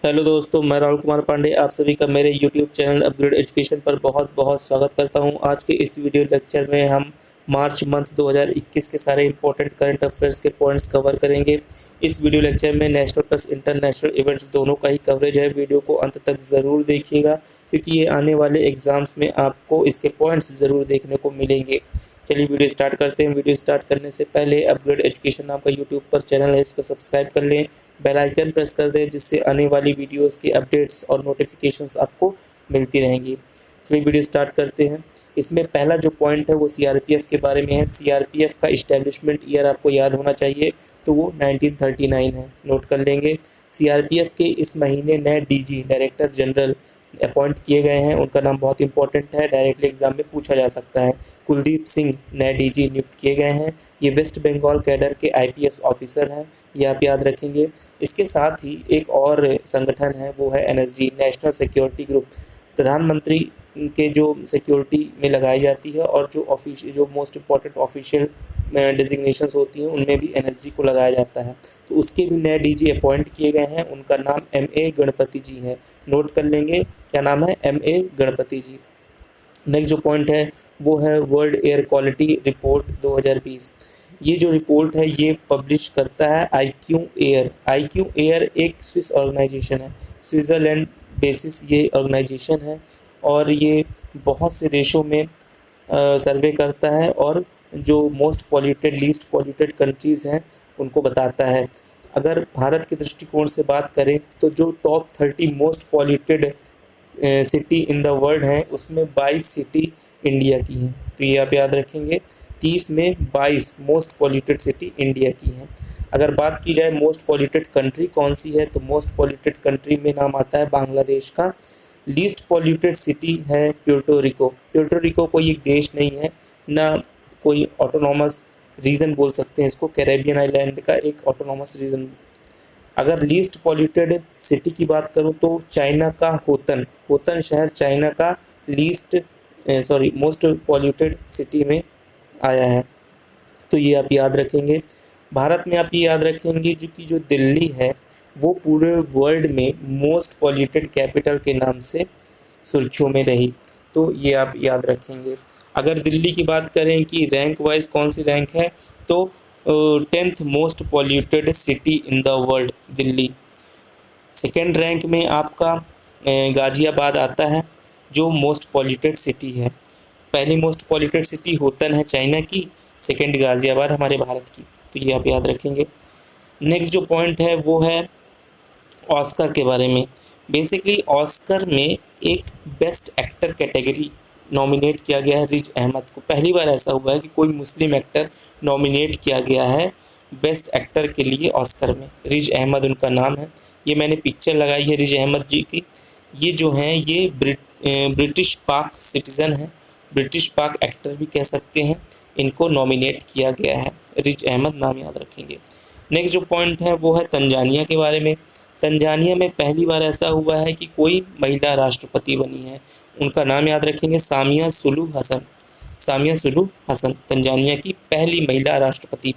Hello दोस्तों, मैं राहुल कुमार पांडे आप सभी का मेरे YouTube चैनल अपग्रेड एजुकेशन पर बहुत बहुत स्वागत करता हूं। आज के इस वीडियो लेक्चर में हम मार्च मंथ 2021 के सारे इंपॉर्टेंट करंट अफेयर्स के पॉइंट्स कवर करेंगे। इस वीडियो लेक्चर में नेशनल प्लस इंटरनेशनल इवेंट्स दोनों का ही कवरेज है। वीडियो को अंत तक ज़रूर देखिएगा क्योंकि ये आने वाले एग्जाम्स में आपको इसके पॉइंट्स ज़रूर देखने को मिलेंगे। चलिए वीडियो स्टार्ट करते हैं। वीडियो स्टार्ट करने से पहले अपग्रेड एजुकेशन नाम का यूट्यूब पर चैनल है, इसको सब्सक्राइब कर लें, बेल आइकन प्रेस कर दें जिससे आने वाली वीडियोस की अपडेट्स और नोटिफिकेशंस आपको मिलती रहेंगी। चलिए वीडियो स्टार्ट करते हैं। इसमें पहला जो पॉइंट है वो सीआरपीएफ के बारे में है। सीआरपीएफ का इस्टेब्लिशमेंट ईयर आपको याद होना चाहिए, तो वो 1939 है, नोट कर लेंगे। सीआरपीएफ के इस महीने नए डीजी डायरेक्टर जनरल अपॉइंट किए गए हैं। उनका नाम बहुत इंपॉर्टेंट है, डायरेक्टली एग्जाम में पूछा जा सकता है। कुलदीप सिंह नए डीजी नियुक्त किए गए हैं। ये वेस्ट बंगाल कैडर के आईपीएस ऑफिसर हैं, ये आप याद रखेंगे। इसके साथ ही एक और संगठन है, वो है एनएसजी, नेशनल सिक्योरिटी ग्रुप। प्रधानमंत्री के जो सिक्योरिटी में लगाई जाती है और जो मोस्ट इम्पॉर्टेंट ऑफिशियल डिजिग्नेशंस होती हैं उनमें भी एनएसजी को लगाया जाता है। तो उसके भी नए डीजी अपॉइंट किए गए हैं। उनका नाम एमए गणपति जी है, नोट कर लेंगे क्या नाम है, एमए गणपति जी। नेक्स्ट जो पॉइंट है वो है वर्ल्ड एयर क्वालिटी रिपोर्ट 2020। ये जो रिपोर्ट है ये पब्लिश करता है आईक्यू एयर। आईक्यू एयर एक स्विस ऑर्गेनाइजेशन है, स्विट्ज़रलैंड बेसिस ये ऑर्गेनाइजेशन है और ये बहुत से देशों में सर्वे करता है और जो most polluted least polluted countries हैं उनको बताता है। अगर भारत के दृष्टिकोण से बात करें तो जो top 30 most polluted city in the world हैं उसमें 22 सिटी इंडिया की हैं, तो ये आप याद रखेंगे। 30 में 22 मोस्ट पॉल्यूटेड सिटी इंडिया की हैं। अगर बात की जाए मोस्ट पॉल्यूटेड कंट्री कौन सी है, तो मोस्ट पॉल्यूटेड कंट्री में नाम आता है बांग्लादेश का। लीस्ट पॉल्यूटेड सिटी है प्यूर्टो रिको। प्यूर्टो रिको कोई एक देश नहीं है, ना कोई ऑटोनॉमस रीजन बोल सकते हैं इसको, कैरेबियन आइलैंड का एक ऑटोनॉमस रीजन। अगर लीस्ट पॉल्यूटेड सिटी की बात करूं तो चाइना का होतन शहर चाइना का मोस्ट पॉल्यूटेड सिटी में आया है, तो ये आप याद रखेंगे। भारत में आप ये याद रखेंगे जो दिल्ली है वो पूरे वर्ल्ड में मोस्ट पॉल्यूटेड कैपिटल के नाम से सुर्खियों में रही, तो ये आप याद रखेंगे। अगर दिल्ली की बात करें कि रैंक वाइज कौन सी रैंक है, तो 10th most polluted city in the world Delhi. Second rank में आपका गाज़ियाबाद आता है जो मोस्ट पॉल्यूटेड सिटी है। पहली मोस्ट पॉल्यूटेड सिटी होतन है चाइना की, सेकेंड गाज़ियाबाद हमारे भारत की, तो ये आप याद रखेंगे। नेक्स्ट जो पॉइंट है वो है ऑस्कर के बारे में। बेसिकली ऑस्कर में एक बेस्ट एक्टर कैटेगरी नॉमिनेट किया गया है रिज अहमद को। पहली बार ऐसा हुआ है कि कोई मुस्लिम एक्टर नॉमिनेट किया गया है बेस्ट एक्टर के लिए ऑस्कर में। रिज अहमद उनका नाम है, ये मैंने पिक्चर लगाई है रिज अहमद जी की। ये जो हैं ये ब्रिटिश पाक सिटीज़न हैं, ब्रिटिश पाक एक्टर भी कह सकते हैं। इनको नॉमिनेट किया गया है, रिज अहमद नाम याद रखेंगे। नेक्स्ट जो पॉइंट है वो है तंजानिया के बारे में। तंजानिया में पहली बार ऐसा हुआ है कि कोई महिला राष्ट्रपति बनी है, उनका नाम याद रखेंगे सामिया सुलूहु हसन। सामिया सुलूहु हसन तंजानिया की पहली महिला राष्ट्रपति।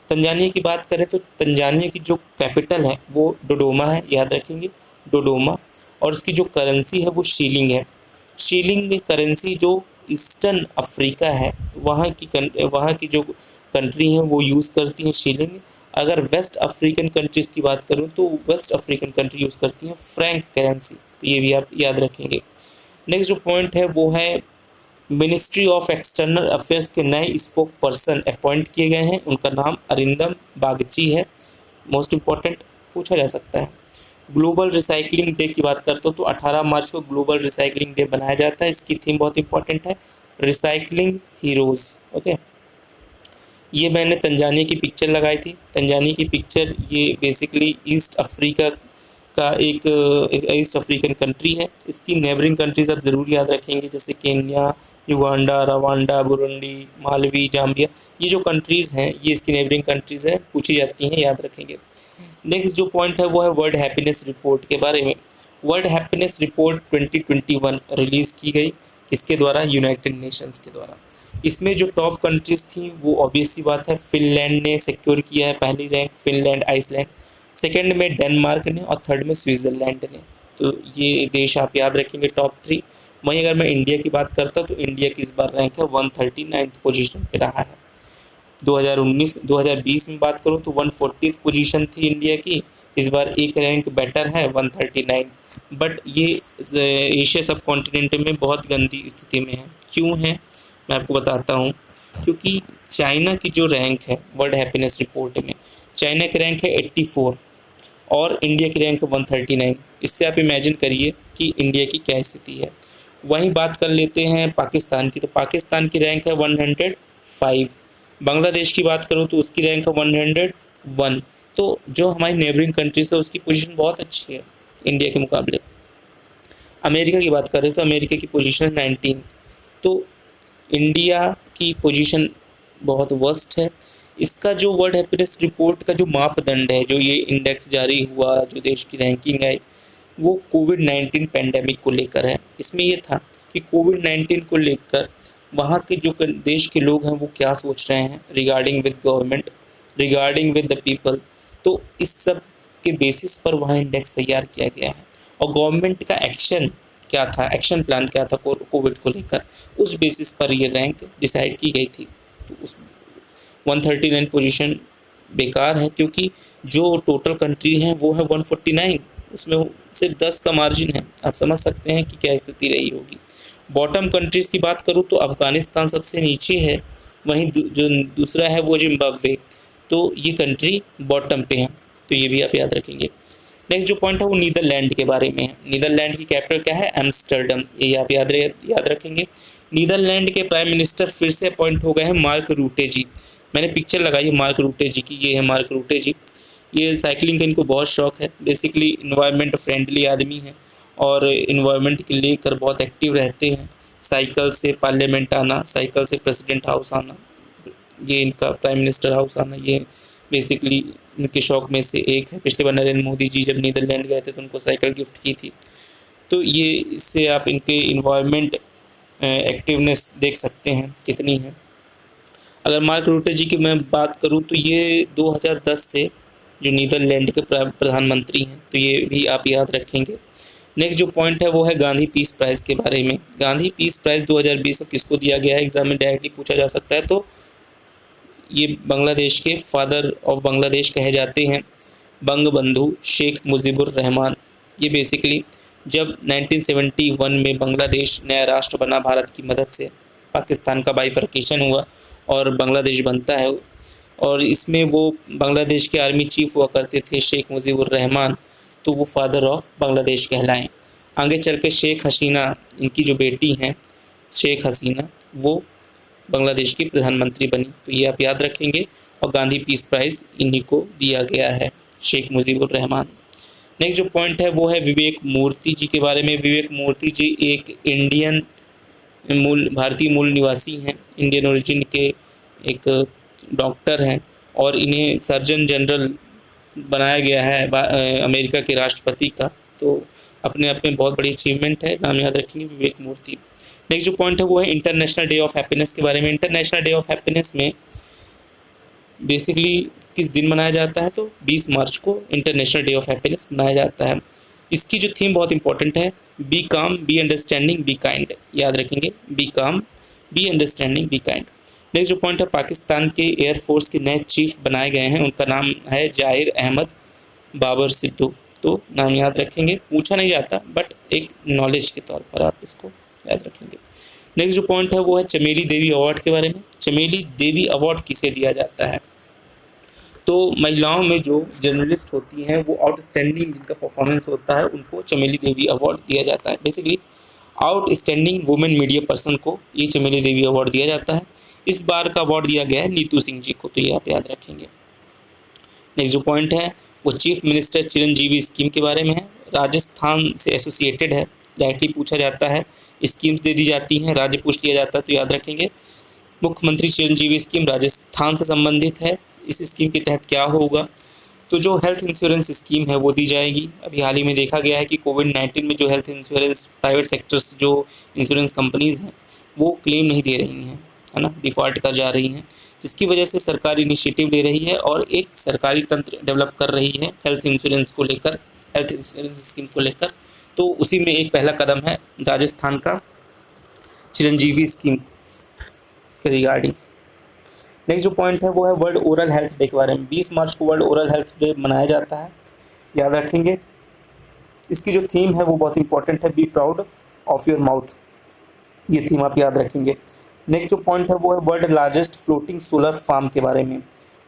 तंजानिया की बात करें तो तंजानिया की जो कैपिटल है वो डोडोमा है, याद रखेंगे डोडोमा, और उसकी जो करेंसी है वो शीलिंग है। शीलिंग करेंसी जो ईस्टर्न अफ्रीका है वहाँ की जो कंट्री हैं वो यूज़ करती हैं शीलिंग। अगर वेस्ट अफ्रीकन कंट्रीज़ की बात करूं तो वेस्ट अफ्रीकन कंट्री यूज़ करती हैं फ्रैंक करेंसी, तो ये भी आप याद रखेंगे। नेक्स्ट जो पॉइंट है वो है मिनिस्ट्री ऑफ एक्सटर्नल अफेयर्स के नए स्पोक पर्सन अपॉइंट किए गए हैं। उनका नाम अरिंदम बागची है, मोस्ट इम्पॉर्टेंट पूछा जा सकता है। ग्लोबल रिसाइकलिंग डे की बात करते हो तो 18 मार्च को ग्लोबल रिसाइकलिंग डे बनाया जाता है। इसकी थीम बहुत इंपॉर्टेंट है, रिसाइकलिंग हीरोज़। ओके, ये मैंने तंजानिया की पिक्चर लगाई थी। तंजानिया की पिक्चर ये बेसिकली ईस्ट अफ्रीका का एक ईस्ट अफ्रीकन कंट्री है। इसकी नेबरिंग कंट्रीज आप ज़रूर याद रखेंगे जैसे Kenya, Uganda, Rwanda, Burundi, Malvi, Zambia. ये जो कंट्रीज़ हैं ये इसकी नेबरिंग कंट्रीज़ हैं, पूछी जाती हैं, याद रखेंगे। नेक्स्ट जो पॉइंट है वो है वर्ल्ड हैप्पीनेस रिपोर्ट के बारे में। वर्ल्ड हैप्पीनेस रिपोर्ट 2021 रिलीज़ की गई, किसके द्वारा, यूनाइटेड नेशंस के द्वारा। इसमें जो टॉप कंट्रीज़ थी वो ऑब्वियस सी बात है फिनलैंड ने सिक्योर किया है पहली रैंक, फिनलैंड, आइसलैंड। सेकंड में डेनमार्क ने और थर्ड में स्विट्ज़रलैंड ने। तो ये देश आप याद रखेंगे टॉप 3। वहीं अगर मैं इंडिया की बात करता तो इंडिया की इस बार रैंक है 139 पोजीशन पे रहा है। 2019-2020 में बात करूं तो 140 पोजीशन थी इंडिया की, इस बार एक रैंक बेटर है 139। बट ये एशिया सब कॉन्टिनेंट में बहुत गंदी स्थिति में है। क्यों है मैं आपको बताता हूं। क्योंकि चाइना की जो रैंक है वर्ल्ड हैप्पीनेस रिपोर्ट में, चाइना की रैंक है 84 और इंडिया की रैंक है 139। इससे आप इमेजिन करिए कि इंडिया की क्या स्थिति है। वहीं बात कर लेते हैं पाकिस्तान की, तो पाकिस्तान की रैंक है 105। बांग्लादेश की बात करूं तो उसकी रैंक है 101। तो जो हमारी नेबरिंग कंट्रीज है उसकी पोजीशन बहुत अच्छी है इंडिया के मुकाबले। अमेरिका की बात करें तो अमेरिका की पोजीशन 19। तो इंडिया की पोजीशन बहुत वर्स्ट है। इसका जो वर्ल्ड हैप्पीनेस रिपोर्ट का जो मापदंड है, जो ये इंडेक्स जारी हुआ, जो देश की रैंकिंग आई, वो कोविड-19 पैंडेमिक को लेकर है। इसमें ये था कि कोविड-19 को लेकर वहाँ के जो देश के लोग हैं वो क्या सोच रहे हैं regarding with government, regarding with the people. तो इस सब के बेसिस पर वहाँ इंडेक्स तैयार किया गया है और गवर्नमेंट का एक्शन क्या था, एक्शन प्लान क्या था कोविड को लेकर, उस बेसिस पर ये रैंक डिसाइड की गई थी। तो उस 139 पोजीशन बेकार है क्योंकि जो टोटल कंट्री हैं वो है 149, उसमें सिर्फ 10 का मार्जिन है। आप समझ सकते हैं कि क्या स्थिति रही होगी। बॉटम कंट्रीज़ की बात करूँ तो अफ़गानिस्तान सबसे नीचे है, वहीं जो दूसरा है वो जिम्बाब्वे। तो ये कंट्री बॉटम पे है, तो ये भी आप याद रखेंगे। नेक्स्ट जो पॉइंट है वो नीदरलैंड के बारे में है। नीदरलैंड की कैपिटल क्या है? एम्स्टर्डम। ये आप याद रखेंगे। नीदरलैंड के प्राइम मिनिस्टर फिर से अपॉइंट हो गए हैं मार्क रूटे जी। मैंने पिक्चर लगाई है मार्क रूटे जी की, ये है मार्क रूटे जी। ये साइकिलिंग का इनको बहुत शौक है। बेसिकली इन्वायरमेंट फ्रेंडली आदमी हैं और इन्वायरमेंट के लेकर बहुत एक्टिव रहते हैं। साइकिल से पार्लियामेंट आना, साइकिल से प्रेसिडेंट हाउस आना, ये इनका प्राइम मिनिस्टर हाउस आना, ये बेसिकली इनके शौक में से एक है। पिछले बार नरेंद्र मोदी जी जब नीदरलैंड गए थे तो उनको साइकिल गिफ्ट की थी। तो ये इससे आप इनके इन्वायरमेंट एक्टिवनेस देख सकते हैं कितनी है। अगर मार्क रूटे जी की मैं बात करूं तो ये 2010 से जो नीदरलैंड के प्रधानमंत्री हैं, तो ये भी आप याद रखेंगे। नेक्स्ट जो पॉइंट है वो है गांधी पीस प्राइज़ के बारे में। गांधी पीस प्राइज़ 2020 को किसको दिया गया है, एग्जाम में डायरेक्टली पूछा जा सकता है। तो ये बांग्लादेश के फादर ऑफ बांग्लादेश कहे जाते हैं बंग बंधु शेख मुजीबुर रहमान। ये बेसिकली जब 1971 में बांग्लादेश नया राष्ट्र बना भारत की मदद से, पाकिस्तान का बाइफर्केशन हुआ और बांग्लादेश बनता है, और इसमें वो बांग्लादेश के आर्मी चीफ हुआ करते थे शेख मुजीबुर रहमान। तो वो फादर ऑफ बांग्लादेश कहलाएं। आगे चल के शेख हसीना, इनकी जो बेटी हैं शेख हसीना, वो बांग्लादेश की प्रधानमंत्री बनी। तो ये आप याद रखेंगे। और गांधी पीस प्राइज़ इन्हीं को दिया गया है, शेख मुजीबुर रहमान। नेक्स्ट जो पॉइंट है वो है विवेक मूर्ति जी के बारे में। विवेक मूर्ति जी एक इंडियन भारतीय मूल निवासी हैं, इंडियन ओरिजिन के एक डॉक्टर हैं और इन्हें सर्जन जनरल बनाया गया है अमेरिका के राष्ट्रपति का। तो अपने आप में बहुत बड़ी अचीवमेंट है, नाम याद रखेंगे विवेक मूर्ति। नेक्स्ट जो पॉइंट है वो है इंटरनेशनल डे ऑफ हैप्पीनेस के बारे में। इंटरनेशनल डे ऑफ हैप्पीनेस में बेसिकली किस दिन मनाया जाता है, तो 20 मार्च को इंटरनेशनल डे ऑफ हैप्पीनेस मनाया जाता है। इसकी जो थीम बहुत इंपॉर्टेंट है, बी काम, बी अंडरस्टैंडिंग, बी काइंड। याद रखेंगे, बी काम, be understanding, be kind. Next जो पॉइंट है, पाकिस्तान के एयरफोर्स के नए चीफ बनाए गए हैं, उनका नाम है जाहिर अहमद बाबर सिद्धू। तो नाम याद रखेंगे, पूछा नहीं जाता बट एक नॉलेज के तौर पर आप इसको याद रखेंगे। नेक्स्ट जो पॉइंट है वो है चमेली देवी अवार्ड के बारे में। चमेली देवी अवार्ड किसे दिया जाता है, तो महिलाओं में जो जर्नलिस्ट होती हैं वो आउटस्टैंडिंग जिनका परफॉर्मेंस होता है उनको चमेली देवी अवार्ड दिया जाता है। Basically outstanding women media person को ये चमेली देवी अवार्ड दिया जाता है। इस बार का अवार्ड दिया गया है नीतू सिंह जी को, तो ये आप याद रखेंगे। नेक्स्ट जो पॉइंट है वो चीफ मिनिस्टर चिरंजीवी स्कीम के बारे में है। राजस्थान से एसोसिएटेड है, डायरेक्टली पूछा जाता है, स्कीम्स दे दी जाती हैं, राज्य पूछ लिया जाता है, तो याद रखेंगे। मुख्यमंत्री चिरंजीवी स्कीम राजस्थान से संबंधित है। इस स्कीम के तहत क्या होगा, तो जो हेल्थ इंश्योरेंस स्कीम है वो दी जाएगी। अभी हाल ही में देखा गया है कि कोविड-19 में जो हेल्थ इंश्योरेंस प्राइवेट सेक्टर्स जो इंश्योरेंस कंपनीज़ हैं वो क्लेम नहीं दे रही हैं, है ना, डिफ़ॉल्ट कर जा रही हैं, जिसकी वजह से सरकार इनिशिएटिव ले रही है और एक सरकारी तंत्र डेवलप कर रही है हेल्थ इंश्योरेंस को लेकर, हेल्थ इंश्योरेंस स्कीम को लेकर। तो उसी में एक पहला कदम है राजस्थान का चिरंजीवी स्कीम के रिगार्डिंग। नेक्स्ट जो पॉइंट है वो है वर्ल्ड ओरल हेल्थ डे के बारे में। 20 मार्च को वर्ल्ड ओरल हेल्थ डे मनाया जाता है, याद रखेंगे। इसकी जो थीम है वो बहुत इंपॉर्टेंट है, be proud of your mouth, ये थीम आप याद रखेंगे। नेक्स्ट जो पॉइंट है वो है world largest floating solar farm के बारे में।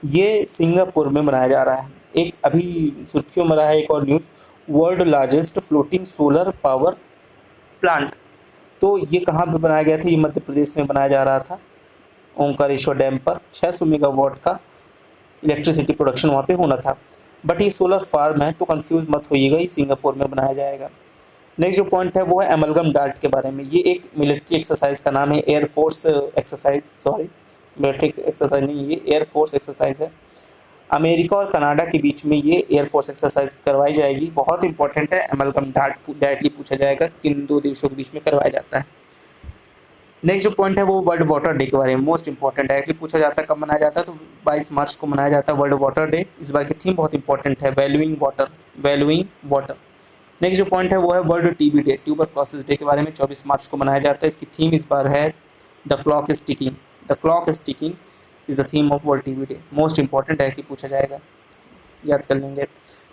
ये सिंगापुर में मनाया जा रहा है। एक अभी सुर्खियों में रहा है एक और news, world largest floating solar power plant. तो ये कहाँ पे बनाया गया था? ये मध्य प्रदेश में बनाया जा रहा था, ओंकारेश्वर डैम पर। 600 मेगावाट का इलेक्ट्रिसिटी प्रोडक्शन वहाँ पे होना था। बट ये सोलर फार्म है तो कंफ्यूज मत होइएगा, ये सिंगापुर में बनाया जाएगा। नेक्स्ट जो पॉइंट है वो है एमलगम डार्ट के बारे में। ये एक मिलिट्री एक्सरसाइज का नाम है, air force exercise, sorry military exercise नहीं, ये एयरफोर्स एक्सरसाइज है। अमेरिका और कनाडा के बीच में ये एयरफोर्स एक्सरसाइज करवाई जाएगी। बहुत इंपॉर्टेंट है, एमलगम डार्ट डायरेक्टली पूछा जाएगा किन दो देशों के बीच में करवाया जाता है। नेक्स्ट जो पॉइंट है वो वर्ल्ड वाटर डे के बारे में, मोस्ट इंपॉर्टेंट डायरेक्टली पूछा जाता है कब मनाया जाता है, तो 22 मार्च को मनाया जाता है वर्ल्ड वाटर डे। इस बार की थीम बहुत इंपॉर्टेंट है, valuing water, valuing water. Next जो पॉइंट है वो है world TB day, tuberculosis day के बारे में 24 मार्च को मनाया जाता है। इसकी थीम इस बार है the clock is ticking, the clock is ticking is the theme of world TB day, most important directly पूछा जाएगा, याद कर लेंगे।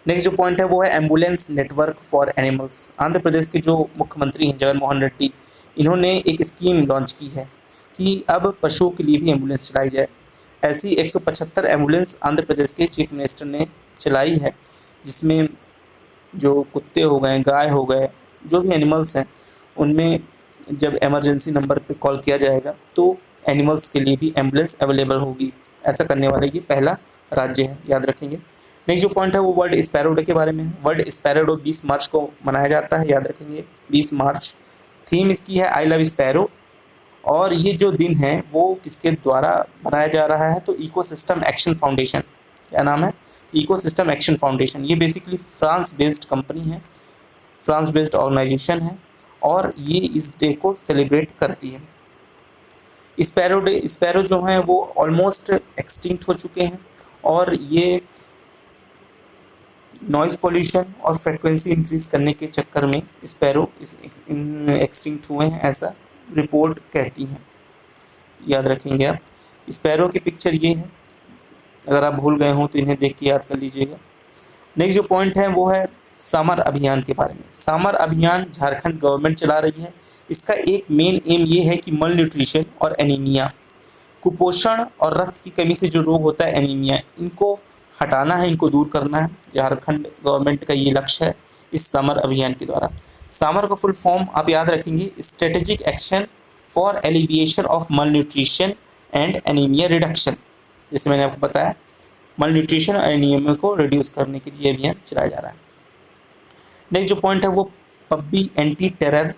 नेक्स्ट जो पॉइंट है वो है ambulance network for animals. Andhra Pradesh के जो मुख्यमंत्री हैं जगन मोहन रेड्डी, इन्होंने एक स्कीम लॉन्च की है कि अब पशुओं के लिए भी एम्बुलेंस चलाई जाए। ऐसी 175 एम्बुलेंस आंध्र प्रदेश के चीफ मिनिस्टर ने चलाई है, जिसमें जो कुत्ते हो गए, गाय हो गए, जो भी एनिमल्स हैं, उनमें जब इमरजेंसी नंबर पे कॉल किया जाएगा तो एनिमल्स के लिए भी एम्बुलेंस अवेलेबल होगी। ऐसा करने वाला ये पहला राज्य है, याद रखेंगे। नेक्स्ट जो पॉइंट है वो वर्ल्ड स्पैरो डे के बारे में है। वर्ल्ड स्पैरो डे 20 मार्च को मनाया जाता है, याद रखेंगे 20 मार्च। थीम इसकी है आई लव स्पैरो। और ये जो दिन है वो किसके द्वारा बनाया जा रहा है? तो इकोसिस्टम एक्शन फाउंडेशन, क्या नाम है? Ecosystem action foundation. ये बेसिकली फ्रांस बेस्ड कंपनी है, फ्रांस बेस्ड ऑर्गेनाइजेशन है और ये इस डे को सेलिब्रेट करती है। स्पैरो डे, स्पैरो जो हैं वो ऑलमोस्ट एक्सटिंक्ट हो चुके हैं और ये नॉइज़ पॉल्यूशन और फ्रिक्वेंसी इंक्रीज करने के चक्कर में स्पैरो एक्सटिंक्ट हुए हैं, ऐसा रिपोर्ट कहती हैं, याद रखेंगे आप। स्पैरो की पिक्चर ये है, अगर आप भूल गए हों तो इन्हें देख के याद कर लीजिएगा। नेक्स्ट जो पॉइंट है वो है सामर अभियान के बारे में। सामर अभियान झारखंड गवर्नमेंट चला रही है। इसका एक मेन एम ये है कि मल न्यूट्रिशन और एनीमिया, कुपोषण और रक्त की कमी से जो रोग होता है एनीमिया, इनको हटाना है, इनको दूर करना है। झारखंड गवर्नमेंट का ये लक्ष्य है इस सामर अभियान के द्वारा। सामर का फुल फॉर्म आप याद रखेंगे, strategic action for alleviation of मल न्यूट्रिशन एंड एनीमिया रिडक्शन। जैसे मैंने आपको बताया, मल न्यूट्रिशन और एनीमिया को रिड्यूस करने के लिए अभियान चलाया जा रहा है। नेक्स्ट जो पॉइंट है वो PUBG anti terror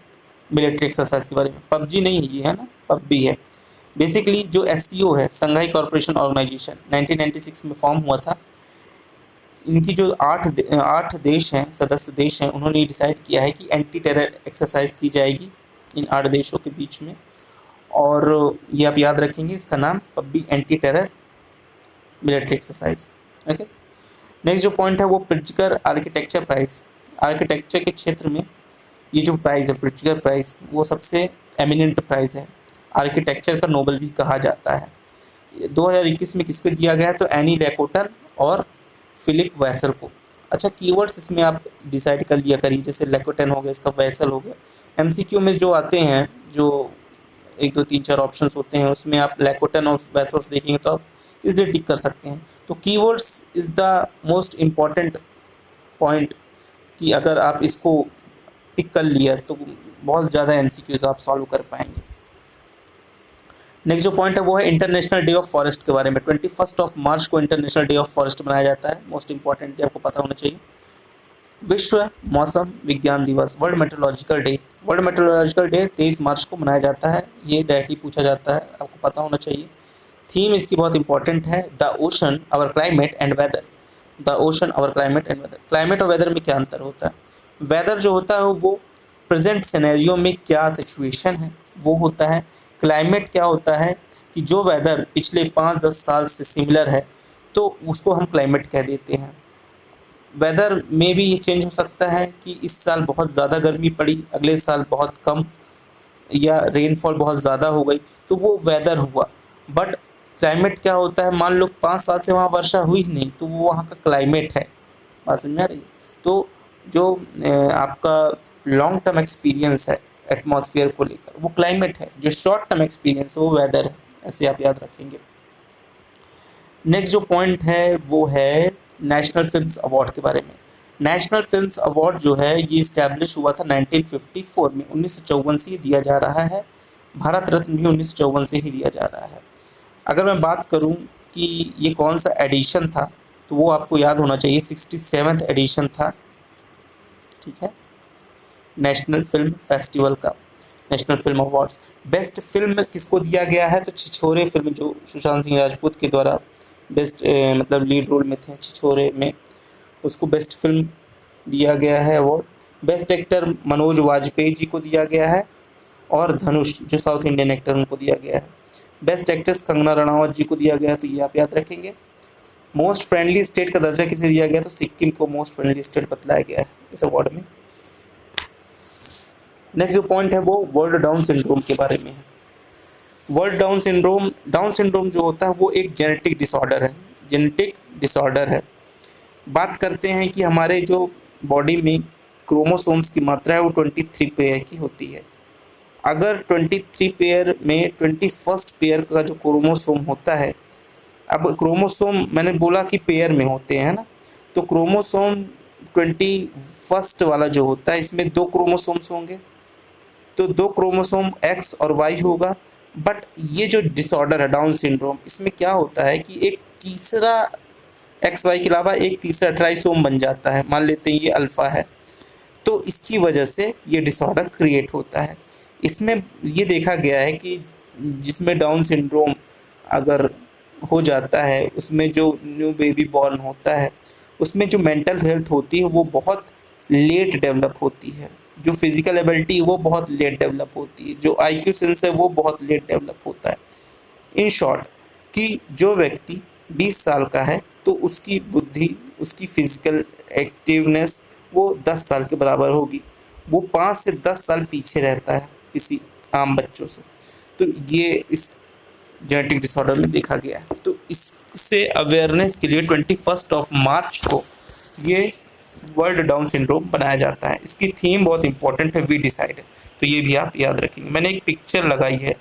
military exercise के बारे में। पबजी नहीं है ये, है ना, पबजी है। बेसिकली जो SCO है, संघाई कॉर्पोरेशन ऑर्गेनाइजेशन, 1996 में फॉर्म हुआ था। इनकी जो 8 देश हैं, सदस्य देश हैं, उन्होंने डिसाइड किया है कि एंटी टेरर एक्सरसाइज की जाएगी इन 8 देशों के बीच में, और ये आप याद रखेंगे, इसका नाम PUBG anti terror military exercise. Okay. Next जो पॉइंट है वो प्रिट्जकर आर्किटेक्चर प्राइज़। आर्किटेक्चर के क्षेत्र में ये जो प्राइज़ है प्रिट्जकर प्राइज़, वो सबसे एमिनेंट प्राइज़ है, आर्किटेक्चर का नोबेल भी कहा जाता है। 2021 में किसको दिया गया है? तो एनी लेकोटन और फिलिप वैसल को। अच्छा, कीवर्ड्स इसमें आप डिसाइड कर लिया करिए, जैसे लेकोटन हो गया, इसका वैसल हो गया। MCQ में जो आते हैं, जो 1 2 3 4 ऑप्शंस होते हैं, उसमें आप लेकोटन और वैसल्स देखेंगे तो आप इसलिए टिक कर सकते हैं। तो keywords is the most important point, कि अगर आप इसको पिक कर लिया तो बहुत ज़्यादा MCQs आप सॉल्व कर पाएंगे। नेक्स्ट जो पॉइंट है वो है इंटरनेशनल डे ऑफ फॉरेस्ट के बारे में। 21 मार्च को इंटरनेशनल डे ऑफ फॉरेस्ट मनाया जाता है, मोस्ट इंपॉर्टेंट डे, आपको पता होना चाहिए। विश्व मौसम विज्ञान दिवस, world meteorological day. World meteorological day 23 मार्च को मनाया जाता है, ये डायरेक्टली पूछा जाता है, आपको पता होना चाहिए। थीम इसकी बहुत इंपॉर्टेंट है, the ocean our climate and weather. The ocean our climate and weather. Climate और वेदर में क्या अंतर होता है? वेदर जो होता है वो प्रेजेंट सिनेरियो में क्या सिचुएशन है वो होता है। क्लाइमेट क्या होता है कि जो वेदर पिछले 5-10 साल से सिमिलर है तो उसको हम क्लाइमेट कह देते हैं। वेदर में भी ये चेंज हो सकता है कि इस साल बहुत ज़्यादा गर्मी पड़ी, अगले साल बहुत कम, या रेनफॉल बहुत ज़्यादा हो गई, तो वो वेदर हुआ। बट क्लाइमेट क्या होता है, मान लो 5 साल से वहाँ वर्षा हुई ही नहीं, तो वो वहाँ का क्लाइमेट है। बात समझ में आ रही है? तो जो आपका लॉन्ग टर्म एक्सपीरियंस है एटमॉस्फेयर को लेकर, वो क्लाइमेट है। जो शॉर्ट टर्म एक्सपीरियंस है वो वेदर है। ऐसे आप याद रखेंगे। नेक्स्ट जो पॉइंट है वो है नेशनल फिल्म्स अवार्ड के बारे में। नेशनल फिल्म्स अवार्ड जो है ये इस्टेब्लिश हुआ था 1954 में, 1954 से ही दिया जा रहा है। भारत रत्न भी 1954 से ही दिया जा रहा है। अगर मैं बात करूं कि ये कौन सा एडिशन था, तो वो आपको याद होना चाहिए, 67th एडिशन था, ठीक है, नेशनल फिल्म फेस्टिवल का, national film awards. Best film किसको दिया गया है, तो छिछोरे फिल्म, जो सुशांत सिंह राजपूत के द्वारा बेस्ट मतलब लीड रोल में थे छिछोरे में, उसको बेस्ट फिल्म दिया गया है award. Best actor Manoj Vajpayee ji को दिया गया है, और धनुष जो साउथ इंडियन एक्टर उनको दिया गया है। बेस्ट एक्ट्रेस कंगना रनावत जी को दिया गया है, तो ये आप याद रखेंगे। मोस्ट फ्रेंडली स्टेट का दर्जा किसे दिया गया, तो सिक्किम को मोस्ट फ्रेंडली स्टेट बतलाया गया है इस अवार्ड में। नेक्स्ट जो पॉइंट है वो वर्ल्ड डाउन सिंड्रोम के बारे में है। वर्ल्ड डाउन सिंड्रोम जो होता है वो एक जेनेटिक डिसऑर्डर है। बात करते हैं कि हमारे जो बॉडी में क्रोमोसोम्स की मात्रा है वो 23 पेयर की होती है। अगर 23 पेयर में 21st पेयर का जो क्रोमोसोम होता है, अब क्रोमोसोम मैंने बोला कि पेयर में होते हैं ना, तो क्रोमोसोम 21st वाला जो होता है इसमें 2 क्रोमोसोम्स होंगे, तो 2 क्रोमोसोम एक्स और वाई होगा। बट ये जो डिसऑर्डर है डाउन सिंड्रोम, इसमें क्या होता है कि एक तीसरा एक्स वाई के अलावा एक तीसरा ट्राइसोम बन जाता है, मान लेते हैं ये अल्फ़ा है, तो इसकी वजह से ये डिसऑर्डर क्रिएट होता है। इसमें ये देखा गया है कि जिसमें डाउन सिंड्रोम अगर हो जाता है, उसमें जो न्यू बेबी बॉर्न होता है उसमें जो मेंटल हेल्थ होती है वो बहुत लेट डेवलप होती है, जो फिजिकल एबिलिटी वो बहुत लेट डेवलप होती है, जो आईक्यू सेंस है वो बहुत लेट डेवलप होता है। इन शॉर्ट कि जो व्यक्ति 20 साल का है तो उसकी बुद्धि, उसकी फिजिकल एक्टिवनेस वो 10 साल के बराबर होगी, वो 5 से 10 साल पीछे रहता है किसी आम बच्चों से। तो ये इस जेनेटिक डिसऑर्डर में देखा गया है। तो इससे अवेयरनेस के लिए 21 मार्च को ये वर्ल्ड डाउन सिंड्रोम बनाया जाता है। इसकी थीम बहुत इंपॉर्टेंट है, वी डिसाइड, तो ये भी आप याद रखेंगे। मैंने एक पिक्चर लगाई है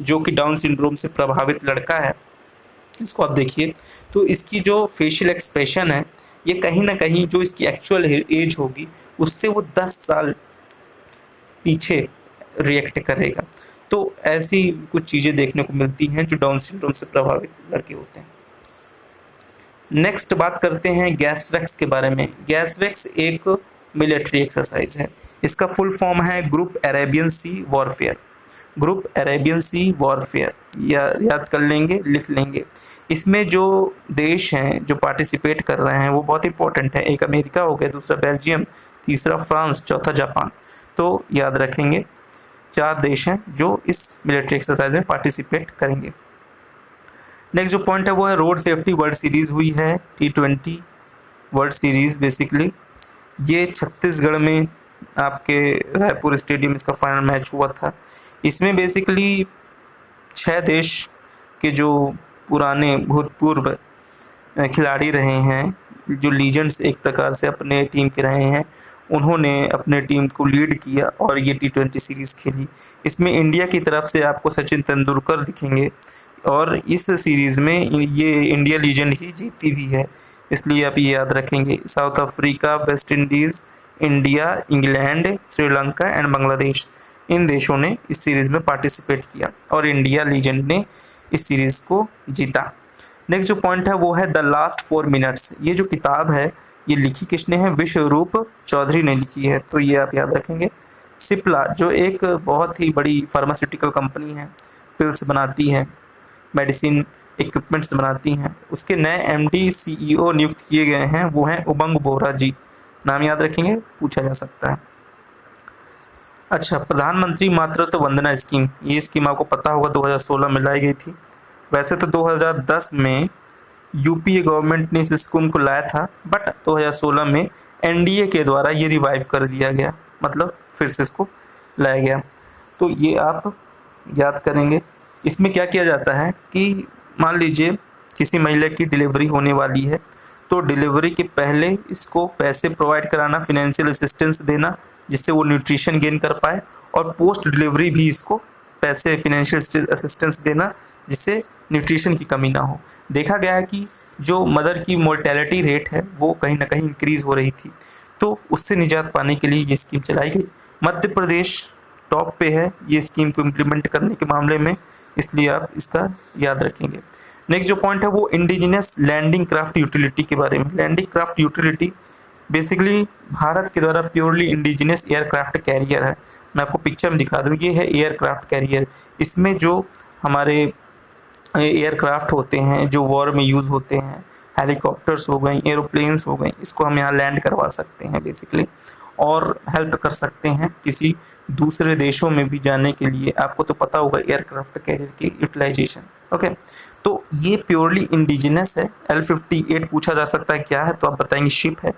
जो कि डाउन सिंड्रोम से प्रभावित लड़का है, इसको आप देखिए, तो इसकी जो फेशियल एक्सप्रेशन है ये कहीं ना कहीं जो इसकी एक्चुअल एज होगी उससे वो 10 साल पीछे रिएक्ट करेगा। तो ऐसी कुछ चीज़ें देखने को मिलती हैं जो डाउन सिंड्रोम से प्रभावित लड़के होते हैं। नेक्स्ट बात करते हैं गैसवैक्स के बारे में। गैसवैक्स एक मिलिट्री एक्सरसाइज है। इसका फुल फॉर्म है ग्रुप अरेबियन सी वॉरफेयर। ग्रुप अरेबियन सी वॉरफेयर याद कर लेंगे, लिख लेंगे। इसमें जो देश हैं जो पार्टिसिपेट कर रहे हैं वो बहुत इंपॉर्टेंट है। एक अमेरिका हो गया, दूसरा बेल्जियम, तीसरा फ्रांस, चौथा जापान। तो याद रखेंगे 4 देश हैं जो इस मिलिट्री एक्सरसाइज में पार्टिसिपेट करेंगे। नेक्स्ट जो पॉइंट है वो है रोड सेफ्टी वर्ल्ड सीरीज़ हुई है, T20 वर्ल्ड सीरीज़। बेसिकली ये छत्तीसगढ़ में आपके रायपुर स्टेडियम इसका फाइनल मैच हुआ था। इसमें बेसिकली 6 देश के जो पुराने भूतपूर्व खिलाड़ी रहे हैं, जो लीजेंड्स एक प्रकार से अपने टीम के रहे हैं, उन्होंने अपने टीम को लीड किया और ये T20 सीरीज़ खेली। इसमें इंडिया की तरफ से आपको सचिन तेंदुलकर दिखेंगे और इस सीरीज़ में ये इंडिया लीजेंड ही जीती भी है, इसलिए आप ये याद रखेंगे। South Africa, West Indies, India, England, Sri Lanka and Bangladesh, इन देशों ने इस सीरीज़ में पार्टिसिपेट किया और इंडिया लीजेंड ने इस सीरीज़ को जीता। नेक्स्ट जो पॉइंट है वो है द लास्ट 4 मिनट्स। ये जो किताब है ये लिखी किसने है, विश्वरूप चौधरी ने लिखी है, तो ये आप याद रखेंगे। सिप्ला जो एक बहुत ही बड़ी फार्मास्यूटिकल कंपनी है, पिल्स बनाती है, मेडिसिन इक्विपमेंट्स बनाती हैं, उसके नए MD CEO नियुक्त किए गए हैं, वो हैं उमंग बोहरा जी। नाम याद रखेंगे, पूछा जा सकता है। अच्छा, प्रधानमंत्री मातृत्व वंदना स्कीम, ये स्कीम आपको पता होगा 2016 में लाई गई थी। वैसे तो 2010 में यूपीए गवर्नमेंट ने इस स्कीम को लाया था, बट 2016 में एनडीए के द्वारा ये रिवाइव कर दिया गया, मतलब फिर से इसको लाया गया। तो ये आप याद करेंगे। इसमें क्या किया जाता है कि मान लीजिए किसी महिला की डिलीवरी होने वाली है, तो डिलीवरी के पहले इसको पैसे प्रोवाइड कराना, फिनेंशियल असिस्टेंस देना जिससे वो न्यूट्रिशन गेन कर पाए, और पोस्ट डिलीवरी भी इसको पैसे फिनेंशियल असिस्टेंस देना जिससे न्यूट्रिशन की कमी ना हो। देखा गया है कि जो मदर की मोर्टेलिटी रेट है वो कहीं ना कहीं इंक्रीज़ हो रही थी, तो उससे निजात पाने के लिए ये स्कीम चलाई गई। मध्य प्रदेश टॉप पे है ये स्कीम को इम्प्लीमेंट करने के मामले में, इसलिए आप इसका याद रखेंगे। नेक्स्ट जो पॉइंट है वो इंडिजिनस लैंडिंग क्राफ्ट यूटिलिटी के बारे में। Landing craft utility basically Bharat के द्वारा प्योरली इंडिजिनस एयरक्राफ्ट कैरियर है। मैं आपको पिक्चर में दिखा दूँ, ये है एयरक्राफ्ट कैरियर। इसमें जो हमारे एयरक्राफ्ट होते हैं जो वॉर में यूज़ होते हैं, हेलीकॉप्टर्स हो गई, एरोप्लेन्स हो गई, इसको हम यहाँ लैंड करवा सकते हैं बेसिकली, और हेल्प कर सकते हैं किसी दूसरे देशों में भी जाने के लिए। आपको तो पता होगा एयरक्राफ्ट कैरियर की यूटिलाइजेशन। ओके, तो ये प्योरली इंडिजिनस है। L-58 पूछा जा सकता है क्या है, तो आप बताएंगे शिप है,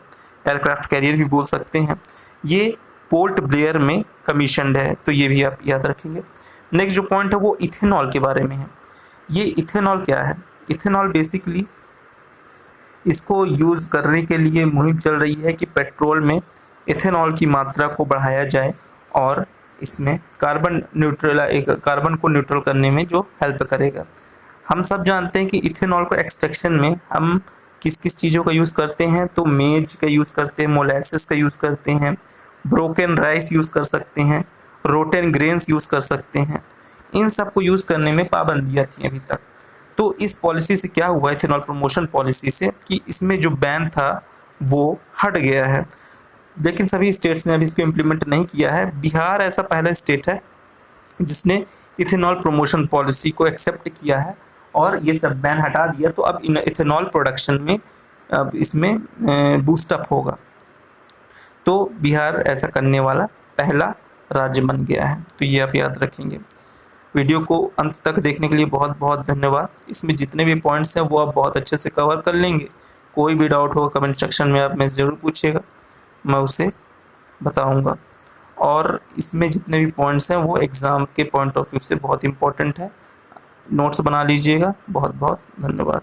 एयरक्राफ्ट कैरियर भी बोल सकते हैं। ये पोर्ट ब्लेयर में कमीशनड है, तो ये भी आप याद रखेंगे। नेक्स्ट जो पॉइंट है वो इथेनॉल के बारे में है। ये इथेनॉल क्या है? इथेनॉल बेसिकली इसको यूज़ करने के लिए मुहिम चल रही है कि पेट्रोल में इथेनॉल की मात्रा को बढ़ाया जाए और इसमें कार्बन को न्यूट्रल करने में जो हेल्प करेगा। हम सब जानते हैं कि इथेनॉल को एक्सट्रैक्शन में हम किस किस चीज़ों का यूज़ करते हैं, तो मेज का यूज़ करते हैं, मोलेसेस का यूज़ करते हैं, ब्रोकन राइस यूज़ कर सकते हैं, रोटन ग्रेन्स यूज़ कर सकते हैं। इन सब को यूज़ करने में पाबंदियाँ थी अभी तक। तो इस पॉलिसी से क्या हुआ, इथेनॉल प्रमोशन पॉलिसी से, कि इसमें जो बैन था वो हट गया है, लेकिन सभी स्टेट्स ने अभी इसको इम्प्लीमेंट नहीं किया है। बिहार ऐसा पहला स्टेट है जिसने इथेनॉल प्रमोशन पॉलिसी को एक्सेप्ट किया है और ये सब बैन हटा दिया। तो अब इथेनॉल प्रोडक्शन में अब इसमें बूस्टअप होगा। तो बिहार ऐसा करने वाला पहला राज्य बन गया है, तो ये आप याद रखेंगे। वीडियो को अंत तक देखने के लिए बहुत बहुत धन्यवाद। इसमें जितने भी पॉइंट्स हैं वो आप बहुत अच्छे से कवर कर लेंगे। कोई भी डाउट हो कमेंट सेक्शन में आप मैं ज़रूर पूछिएगा, मैं उसे बताऊंगा। और इसमें जितने भी पॉइंट्स हैं वो एग्ज़ाम के पॉइंट ऑफ व्यू से बहुत इंपॉर्टेंट है, नोट्स बना लीजिएगा। बहुत बहुत धन्यवाद।